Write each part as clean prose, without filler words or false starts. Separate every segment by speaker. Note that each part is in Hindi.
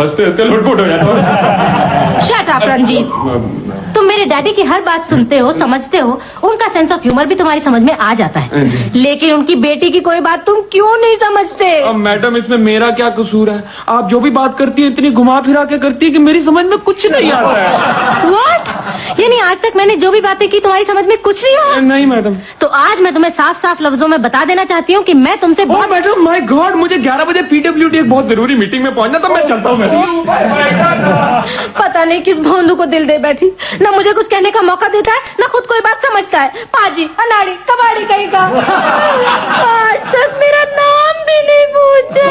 Speaker 1: हंसते हंसते लुटपुट हो जाता।
Speaker 2: शट अप रंजीत, तुम मेरे डैडी की हर बात सुनते हो, समझते हो, उनका सेंस ऑफ ह्यूमर भी तुम्हारी समझ में आ जाता है, लेकिन उनकी बेटी की कोई बात तुम क्यों नहीं समझते?
Speaker 1: अब मैडम इसमें मेरा क्या कसूर है? आप जो भी बात करती है इतनी घुमा फिरा के करती है कि मेरी समझ में कुछ नहीं आता है।
Speaker 2: व्हाट? यानी आज तक मैंने जो भी बातें की तुम्हारी समझ में कुछ नहीं आया?
Speaker 1: नहीं मैडम।
Speaker 2: तो आज मैं तुम्हें साफ साफ लफ्जों में बता देना चाहती हूँ कि मैं तुमसे बहुत...
Speaker 1: मैडम माय गॉड, मुझे 11 बजे PWD एक बहुत जरूरी मीटिंग में पहुंचना, तो मैं चलता हूँ।
Speaker 2: पता नहीं किस भोंदू को दिल दे बैठी, ना मुझे कुछ कहने का मौका देता है, ना खुद कोई बात समझता है। पाजी, अनाड़ी, कबाड़ी कहीं का। आज तक मेरा नाम भी नहीं पूछा।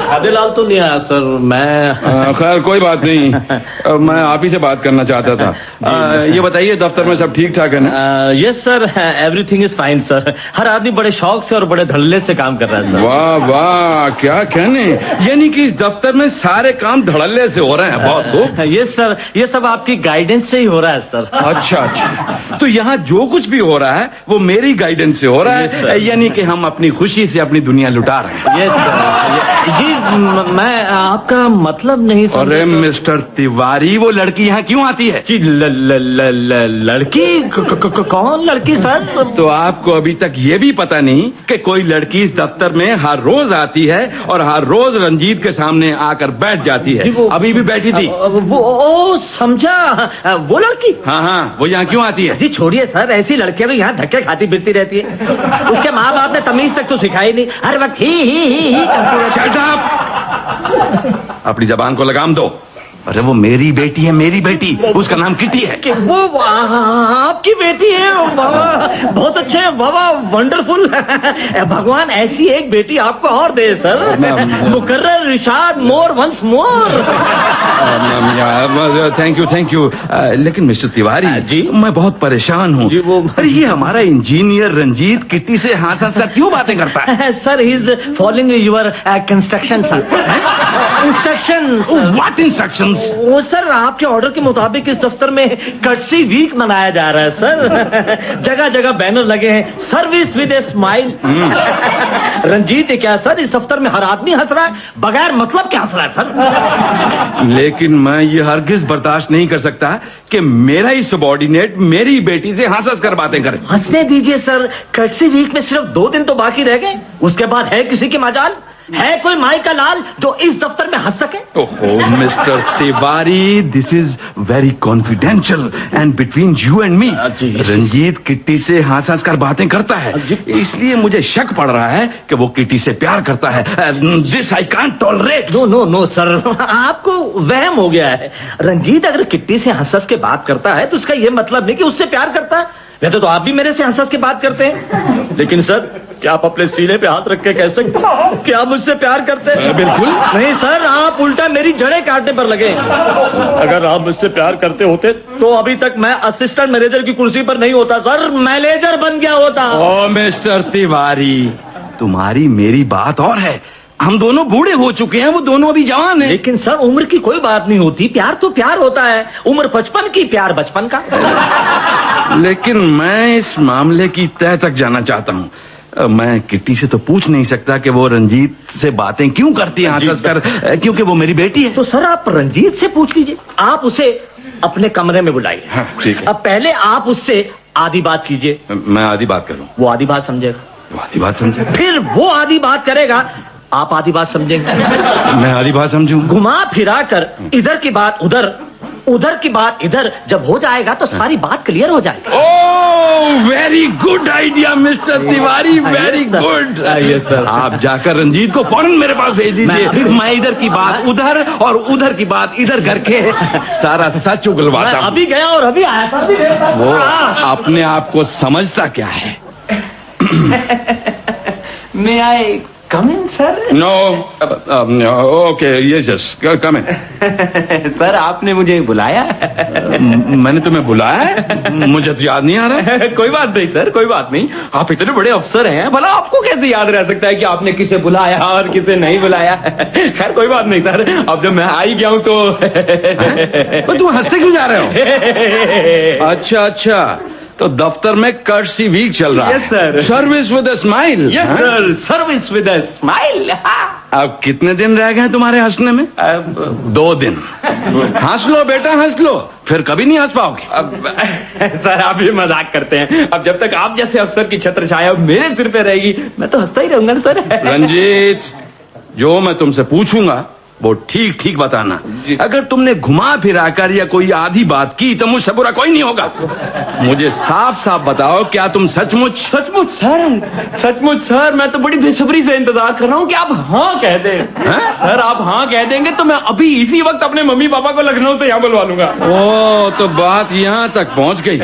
Speaker 3: राधेलाल तो नहीं आया सर, मैं
Speaker 4: खैर कोई बात नहीं, मैं आप ही से बात करना चाहता था। ये बताइए दफ्तर में सब ठीक ठाक है ना?
Speaker 3: Yes sir, everything is fine sir. हर आदमी बड़े शौक से और बड़े धड़ल्ले से काम कर रहा है सर।
Speaker 4: वाह वाह, क्या कहने, यानी कि इस दफ्तर में सारे काम धड़ल्ले से हो रहे हैं। बहुत खूब।
Speaker 3: यस सर, ये सब आपकी गाइडेंस से ही हो रहा है सर।
Speaker 4: अच्छा अच्छा, तो यहाँ जो कुछ भी हो रहा है वो मेरी गाइडेंस से हो रहा है, यानी कि हम अपनी खुशी से अपनी दुनिया लुटा रहे हैं।
Speaker 3: यस सर, जी मैं आपका मतलब नहीं समझा।
Speaker 4: अरे मिस्टर तिवारी, वो लड़की यहाँ क्यों आती है?
Speaker 3: जी लड़की? कौन लड़की सर?
Speaker 4: तो आपको अभी तक ये भी पता नहीं कि कोई लड़की इस दफ्तर में हर रोज आती है और हर रोज रंजीत के सामने आकर बैठ जाती है। अभी भी बैठी थी।
Speaker 3: वो समझा, वो लड़की?
Speaker 4: हाँ हाँ, वो यहाँ क्यों आती है?
Speaker 3: जी छोड़िए सर, ऐसी लड़कियां तो यहाँ धक्के खाती फिरती रहती है। उसके माँ बाप ने तमीज तक तो सिखाई नहीं, हर वक्त ही करती रहती है।
Speaker 4: Shut up! अपनी जबान को लगाम दो। अरे वो मेरी बेटी है, मेरी बेटी, उसका नाम किटी है।
Speaker 3: कि वो आपकी बेटी है? बाबा बहुत अच्छे, बाबा वंडरफुल। भगवान ऐसी एक बेटी आपको और दे सर। मुकर्रर रिशाद more once more.
Speaker 4: Thank you. लेकिन मिस्टर तिवारी
Speaker 3: जी,
Speaker 4: मैं बहुत परेशान हूँ। अरे ये हमारा इंजीनियर रंजीत किटी से हाथ हाथ क्यों बातें करता है?
Speaker 3: Sir he is following your construction sir. Instruction?
Speaker 4: What instructions?
Speaker 3: वो सर आपके ऑर्डर के मुताबिक इस दफ्तर में कर्टसी वीक मनाया जा रहा है सर। जगह जगह बैनर लगे हैं, service with a smile. Ranjit क्या सर, इस दफ्तर में हर आदमी हंस रहा है, बगैर मतलब के हंस रहा है सर।
Speaker 4: लेकिन मैं ये हरगिज बर्दाश्त नहीं कर सकता कि मेरा ही सबॉर्डिनेट मेरी बेटी से हंस कर बातें करे।
Speaker 3: हंसने दीजिए सर, कर्टसी वीक में सिर्फ 2 दिन तो बाकी रह गए, उसके बाद है किसी की मजाल? है कोई माई का लाल जो इस दफ्तर में हंस सके?
Speaker 4: ओहो mister Tiwari, this is very confidential and between you and me. Ranjit Kitty से हंस हंस कर बातें करता है, इसलिए मुझे शक पड़ रहा है कि वो किट्टी से प्यार करता है। This I can't tolerate.
Speaker 3: No sir, आपको वहम हो गया है। रंजीत अगर किट्टी से हंस हंस के बात करता है तो उसका ये मतलब नहीं कि उससे प्यार करता है। वैसे तो आप भी मेरे से हंस हंस के बात करते हैं, लेकिन सर क्या आप अपने सीने पे हाथ रख के कह सकते हैं कि आप मुझसे प्यार करते हैं?
Speaker 4: बिल्कुल
Speaker 3: नहीं सर, आप उल्टा मेरी जड़ें काटने पर लगे। अगर आप मुझसे प्यार करते होते तो अभी तक मैं असिस्टेंट मैनेजर की कुर्सी पर नहीं होता सर, मैनेजर बन गया होता।
Speaker 4: ओ मिस्टर तिवारी, तुम्हारी मेरी बात और है, हम दोनों बूढ़े हो चुके हैं, वो दोनों अभी जवान हैं।
Speaker 3: लेकिन सर उम्र की कोई बात नहीं होती, प्यार तो प्यार होता है, उम्र 55 की, प्यार बचपन का।
Speaker 4: लेकिन मैं इस मामले की तह तक जाना चाहता हूँ। मैं किट्टी से तो पूछ नहीं सकता कि वो रंजीत से बातें क्यों करती है हंस कर, क्योंकि वो मेरी बेटी है।
Speaker 3: तो सर आप रंजीत से पूछ लीजिए, आप उसे अपने कमरे में बुलाइए।
Speaker 4: हाँ, ठीक है।
Speaker 3: अब पहले आप उससे आधी बात कीजिए।
Speaker 4: मैं आधी बात कर रहा हूँ,
Speaker 3: वो आधी बात समझेगा।
Speaker 4: वो आधी बात समझेगा,
Speaker 3: फिर वो आधी बात करेगा, आप आधी बात समझेंगे।
Speaker 4: मैं आधी बात समझूंगा।
Speaker 3: घुमा फिरा कर इधर की बात उधर, उधर की बात इधर जब हो जाएगा तो सारी बात क्लियर हो जाएगी।
Speaker 4: Oh very good idea mister Tiwari, very good.
Speaker 3: Yes sir.
Speaker 4: आप जाकर रंजीत को फौरन मेरे पास भेज दीजिए, मैं इधर की बात उधर और उधर की बात इधर करके सारा सच उगलवाता हूं।
Speaker 3: अभी गया और अभी आया सर।
Speaker 4: वो अपने आप को समझता क्या है?
Speaker 1: May I come in, sir?
Speaker 4: No okay yes come in.
Speaker 1: Sir आपने मुझे बुलाया?
Speaker 4: मैंने तुम्हें बुलाया है? मुझे तो याद नहीं आ रहा।
Speaker 1: कोई बात नहीं सर, कोई बात नहीं, आप इतने बड़े अफसर हैं, भला आपको कैसे याद रह सकता है कि आपने किसे बुलाया और किसे नहीं बुलाया? खैर कोई बात नहीं सर, अब जब मैं आ ही गया हूं तो
Speaker 4: तुम हंसते क्यों जा रहे हो? अच्छा, तो दफ्तर में कर्टसी वीक चल रहा
Speaker 1: Yes, sir.
Speaker 4: है। Service with a smile.
Speaker 1: Yes sir, service with a smile.
Speaker 4: अब कितने दिन रह गए हैं तुम्हारे हंसने में? 2 दिन। हंस लो बेटा, हंस लो, फिर कभी नहीं हंस पाओगे।
Speaker 1: अब सर आप भी मजाक करते हैं। अब जब तक आप जैसे अफसर की छत्र छाया मेरे सिर पे रहेगी, मैं तो हंसता ही रहूंगा ना सर।
Speaker 4: रंजीत, जो मैं तुमसे पूछूंगा वो ठीक ठीक बताना। अगर तुमने घुमा फिरा कर या कोई आधी बात की तो मुझसे बुरा कोई नहीं होगा। मुझे साफ साफ बताओ, क्या तुम सचमुच
Speaker 1: सचमुच सर, मैं तो बड़ी बेसब्री से इंतजार कर रहा हूँ कि आप हाँ कह दें। सर आप हाँ कह देंगे तो मैं अभी इसी वक्त अपने मम्मी पापा को लखनऊ से यहाँ बुलवा लूंगा।
Speaker 4: ओ, तो बात यहाँ तक पहुँच गई।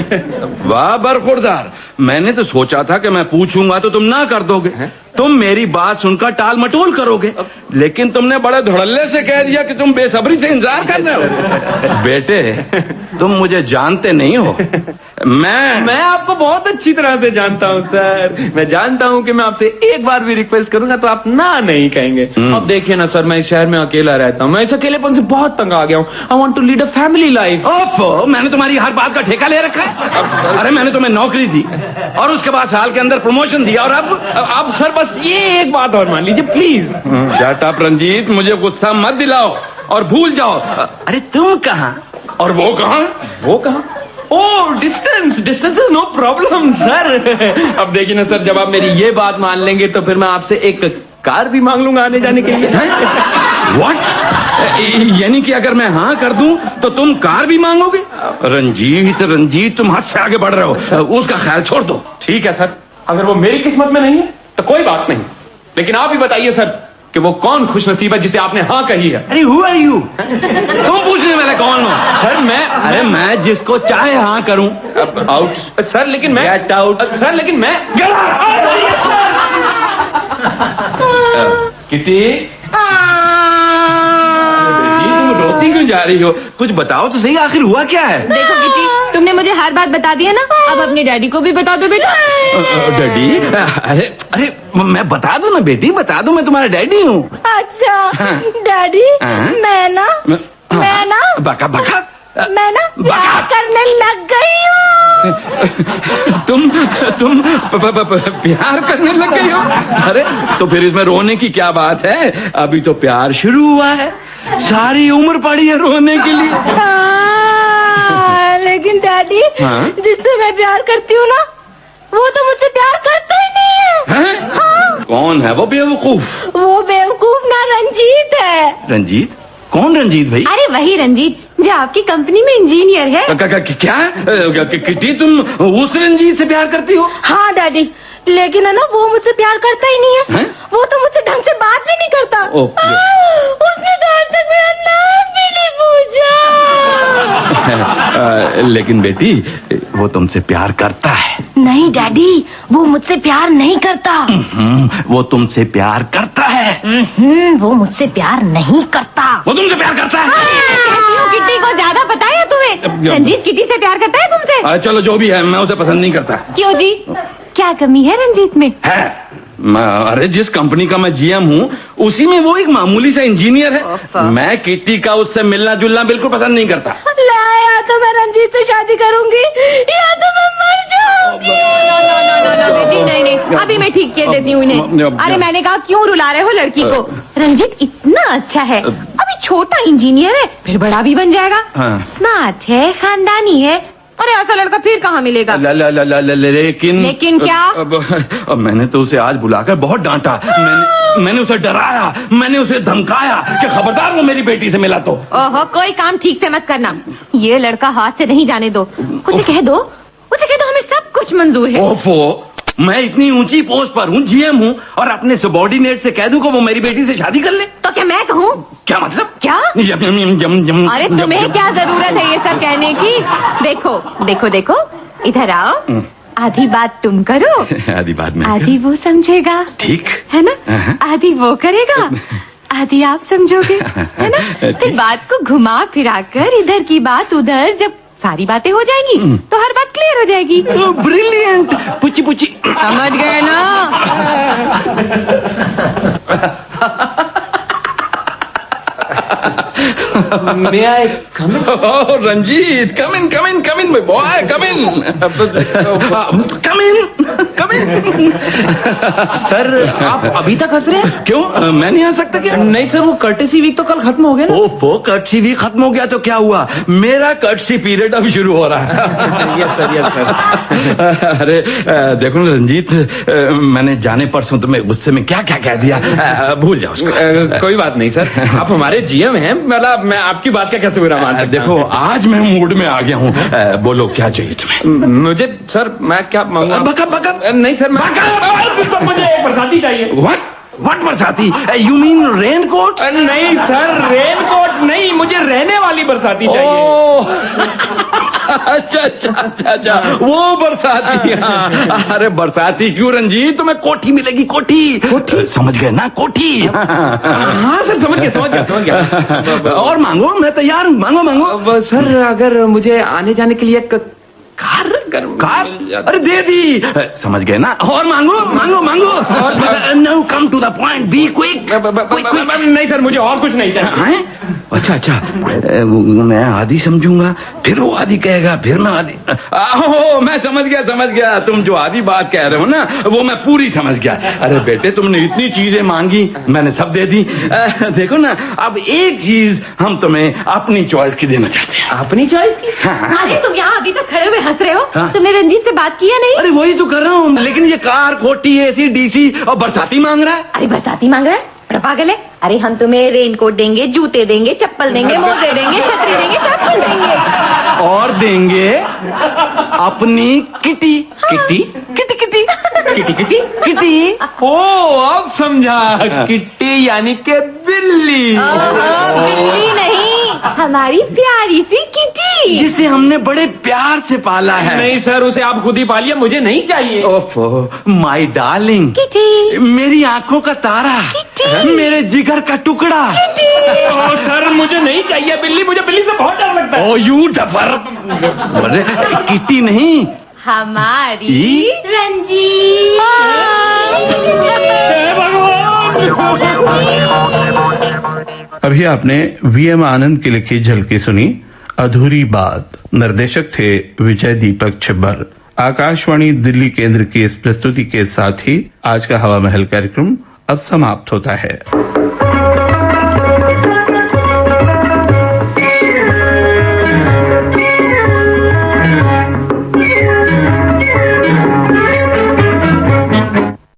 Speaker 4: वाह बरखुरदार, मैंने तो सोचा था कि मैं पूछूंगा तो तुम ना कर दोगे, तुम मेरी बात सुनकर टाल मटोल करोगे, लेकिन तुमने बड़े धड़ल्ले से कह दिया कि तुम बेसब्री से इंतजार कर रहे हो। बेटे, तुम मुझे जानते नहीं हो। मैं
Speaker 1: आपको बहुत अच्छी तरह से जानता हूँ सर। मैं जानता हूँ कि मैं आपसे एक बार भी रिक्वेस्ट करूंगा तो आप ना नहीं कहेंगे। अब देखिए ना सर, मैं इस शहर में अकेला रहता हूँ, मैं इस अकेलेपन से बहुत तंग आ गया हूँ। I want to lead a family life.
Speaker 4: ओफो, मैंने तुम्हारी हर बात का ठेका ले रखा है। अरे मैंने तुम्हें नौकरी दी और उसके बाद साल के अंदर प्रमोशन दिया, और
Speaker 1: अब सर बस ये एक बात और मान लीजिए प्लीज।
Speaker 4: शट अप रंजीत, मुझे गुस्सा मत दिलाओ और भूल जाओ। अरे तुम कहाँ और वो कहाँ?
Speaker 1: Oh distance is no problem sir. अब देखिए ना सर, जब आप मेरी ये बात मान लेंगे तो फिर मैं आपसे एक कार भी मांग लूंगा आने जाने के लिए।
Speaker 4: व्हाट? यानी कि अगर मैं हाँ कर दूं तो तुम कार भी मांगोगे? रंजीत, तुम हद से आगे बढ़ रहे हो। उसका ख्याल छोड़ दो।
Speaker 1: ठीक है सर, अगर वो मेरी किस्मत में नहीं है तो कोई बात नहीं, लेकिन आप ही बताइए सर कि वो कौन खुशनसीब है जिसे आपने हाँ कही है।
Speaker 4: अरे हु आर यू? तुम पूछने वाले कौन हो?
Speaker 1: सर
Speaker 4: मैं जिसको चाहे हाँ करूं।
Speaker 1: आउट सर, लेकिन मैं
Speaker 4: गेट आउट
Speaker 1: सर, लेकिन मैं
Speaker 4: किटी, तुम रोती क्यों जा रही हो? कुछ बताओ तो सही, आखिर हुआ क्या है?
Speaker 2: देखो किटी, तुमने मुझे हर बात बता दी है ना, अब अपने डैडी को भी बता दो बेटा।
Speaker 4: डैडी? अरे मैं बता दूं ना बेटी, बता दूं, मैं तुम्हारा डैडी हूँ।
Speaker 2: अच्छा डैडी, मैं ना
Speaker 4: बका
Speaker 2: मैं ना प्यार करने लग गई हूँ।
Speaker 4: तुम प्यार करने लग गई हो? अरे तो फिर इसमें रोने की क्या बात है? अभी तो प्यार शुरू हुआ है, सारी उम्र पड़ी है रोने के लिए।
Speaker 2: लेकिन डैडी, जिससे मैं प्यार करती हूँ ना, वो तो मुझसे प्यार करता ही नहीं है। हाँ?
Speaker 4: कौन है वो बेवकूफ?
Speaker 2: वो बेवकूफ ना रंजीत है।
Speaker 4: रंजीत? कौन रंजीत भाई?
Speaker 2: अरे वही रंजीत जो आपकी कंपनी में इंजीनियर है।
Speaker 4: क्या किटी, तुम उस रंजीत से प्यार करती हो?
Speaker 2: हाँ डैडी, लेकिन है ना, वो मुझसे प्यार करता ही नहीं है। वो तो मुझसे ढंग से बात भी नहीं करता। उसने तो आज तक मेरा नाम भी नहीं पूछा।
Speaker 4: लेकिन बेटी, वो तुमसे प्यार करता है।
Speaker 2: नहीं डैडी, वो मुझसे प्यार नहीं करता।
Speaker 4: वो तुमसे प्यार करता है।
Speaker 2: वो मुझसे प्यार नहीं करता।
Speaker 4: वो तुमसे प्यार करता है।
Speaker 2: किटी को ज्यादा पता है तुम्हें? रंजीत किटी से प्यार करता है तुमसे?
Speaker 4: चलो जो भी है, मैं उसे पसंद नहीं करता।
Speaker 2: क्यों जी, क्या कमी है रंजीत में?
Speaker 4: है, अरे जिस कंपनी का मैं जीएम हूँ उसी में वो एक मामूली सा इंजीनियर है। मैं किटी का उससे मिलना जुलना बिल्कुल पसंद नहीं करता।
Speaker 2: या तो मैं रंजीत से शादी करूंगी या तो मैं मर जाऊंगी। बेटी नहीं, अभी मैं ठीक किए देती हूँ इन्हें। अरे मैंने कहा क्यों रुला रहे हो लड़की को? रंजीत इतना अच्छा है, अभी छोटा इंजीनियर है, फिर बड़ा भी बन जाएगा। स्मार्ट है, खानदानी है। अरे ऐसा लड़का फिर कहाँ मिलेगा?
Speaker 4: लेकिन
Speaker 2: क्या?
Speaker 4: अब मैंने तो उसे आज बुलाकर बहुत डांटा, मैंने उसे डराया, मैंने उसे धमकाया कि खबरदार वो मेरी बेटी से मिला तो।
Speaker 2: ओहो, कोई काम ठीक से मत करना, ये लड़का हाथ से नहीं जाने दो। उसे कह दो हमें सब कुछ मंजूर है।
Speaker 4: ओफो, मैं इतनी ऊंची पोस्ट पर हूँ, जीएम हूँ, और अपने सबॉर्डिनेट से कह दूं कि वो मेरी बेटी से शादी कर ले?
Speaker 2: तो क्या मैं कहूँ?
Speaker 4: क्या मतलब?
Speaker 2: क्या? अरे तुम्हें क्या जरूरत है ये सब कहने की? देखो इधर आओ। आधी बात तुम करो,
Speaker 4: आधी बात मैं,
Speaker 2: आधी वो समझेगा।
Speaker 4: ठीक
Speaker 2: है ना? आधी वो करेगा, आधी आप समझोगे, है ना? फिर बात को घुमा फिरा कर इधर की बात उधर, जब सारी बातें हो जाएंगी तो हर बात क्लियर हो जाएगी।
Speaker 4: ब्रिलियंट, पुची
Speaker 2: समझ गए ना?
Speaker 1: May I come in?
Speaker 4: Oh, Ranjit, come in, my boy, come in. Come in.
Speaker 1: Sir आप अभी तक हंस रहे हैं?
Speaker 4: क्यों? मैं नहीं आ सकता क्या?
Speaker 1: नहीं सर, वो कर्टेसी वीक तो कल खत्म हो गया ना।
Speaker 4: ओफो, कर्टसी भी खत्म हो गया तो क्या हुआ? मेरा कर्टसी पीरियड अभी शुरू हो रहा है।
Speaker 1: Yes sir.
Speaker 4: अरे देखो ना रंजीत, मैंने जाने परसों तुम्हें गुस्से में क्या क्या कह दिया, भूल जाओ उसको।
Speaker 1: कोई बात नहीं सर, आप हमारे जीएम हैं, मतलब मैं आपकी बात का कैसे बुरा मान सकता
Speaker 4: देखो आज मैं मूड में आ गया हूँ, बोलो क्या चाहिए तुम्हें?
Speaker 1: मुझे सर, मैं क्या मांगूंगा?
Speaker 4: बकअप
Speaker 1: नहीं सर, मुझे एक बरसाती चाहिए।
Speaker 4: व्हाट बरसाती? You mean rain coat?
Speaker 1: नहीं सर, रेन कोट नहीं, मुझे रहने वाली बरसाती चाहिए।
Speaker 4: अच्छा, वो बरसाती। हाँ। अरे बरसाती क्यों रंजीत, तुम्हें कोठी मिलेगी, कोठी समझ गए ना, कोठी।
Speaker 1: हाँ सर, समझ गया।
Speaker 4: और मांगो, मैं तैयार हूँ, मांगो।
Speaker 1: सर अगर मुझे आने जाने के लिए कार
Speaker 4: अरे दे दी, समझ गए ना, और मांगो। Now come to the point, be quick.
Speaker 1: नहीं सर, मुझे और कुछ नहीं चाहिए।
Speaker 4: अच्छा, मैं आदि समझूंगा, फिर वो आदि कहेगा, फिर मैं आदि। मैं समझ गया, तुम जो आदि बात कह रहे हो ना, वो मैं पूरी समझ गया। अरे बेटे, तुमने इतनी चीजें मांगी, मैंने सब दे दी। देखो ना, अब एक चीज हम तुम्हें अपनी चॉइस की देना चाहते हैं।
Speaker 1: अपनी चॉइस की?
Speaker 4: हाँ।
Speaker 2: अरे तुम यहाँ अभी तक खड़े हुए हंस रहे हो?
Speaker 4: हाँ?
Speaker 2: तुमने रंजीत से बात किया नहीं?
Speaker 4: अरे वही तो कर रहा हूँ, लेकिन ये कार, कोठी, एसी, डीसी और बरसाती मांग रहा है।
Speaker 2: अरे बरसाती मांग रहा है? बड़ा पागल है। अरे हम तुम्हें रेनकोट देंगे, जूते देंगे, चप्पल देंगे, मोजे देंगे, छतरी देंगे, सब कुछ देंगे।
Speaker 4: और देंगे अपनी किटी। किटी।
Speaker 1: ओ अब समझा, किट्टी यानी के बिल्ली।
Speaker 2: बिल्ली नहीं, हमारी प्यारी सी किटी,
Speaker 4: जिसे हमने बड़े प्यार से पाला है।
Speaker 1: नहीं सर, उसे आप खुद ही पालिए, मुझे नहीं चाहिए।
Speaker 4: ओफो, माय डार्लिंग,
Speaker 2: किटी,
Speaker 4: मेरी आंखों का तारा, मेरे जिगर का टुकड़ा।
Speaker 1: ओ सर, मुझे नहीं चाहिए बिल्ली, मुझे बिल्ली से बहुत डर लगता है।
Speaker 4: ओ यू डफर। अरे किटी नहीं,
Speaker 2: हमारी रंजीत।
Speaker 5: अभी आपने वीएम आनंद की लिखी झलकी सुनी, अधूरी बात। निर्देशक थे विजय दीपक छिब्बर। आकाशवाणी दिल्ली केंद्र की इस प्रस्तुति के साथ ही आज का हवा महल कार्यक्रम अब समाप्त होता है।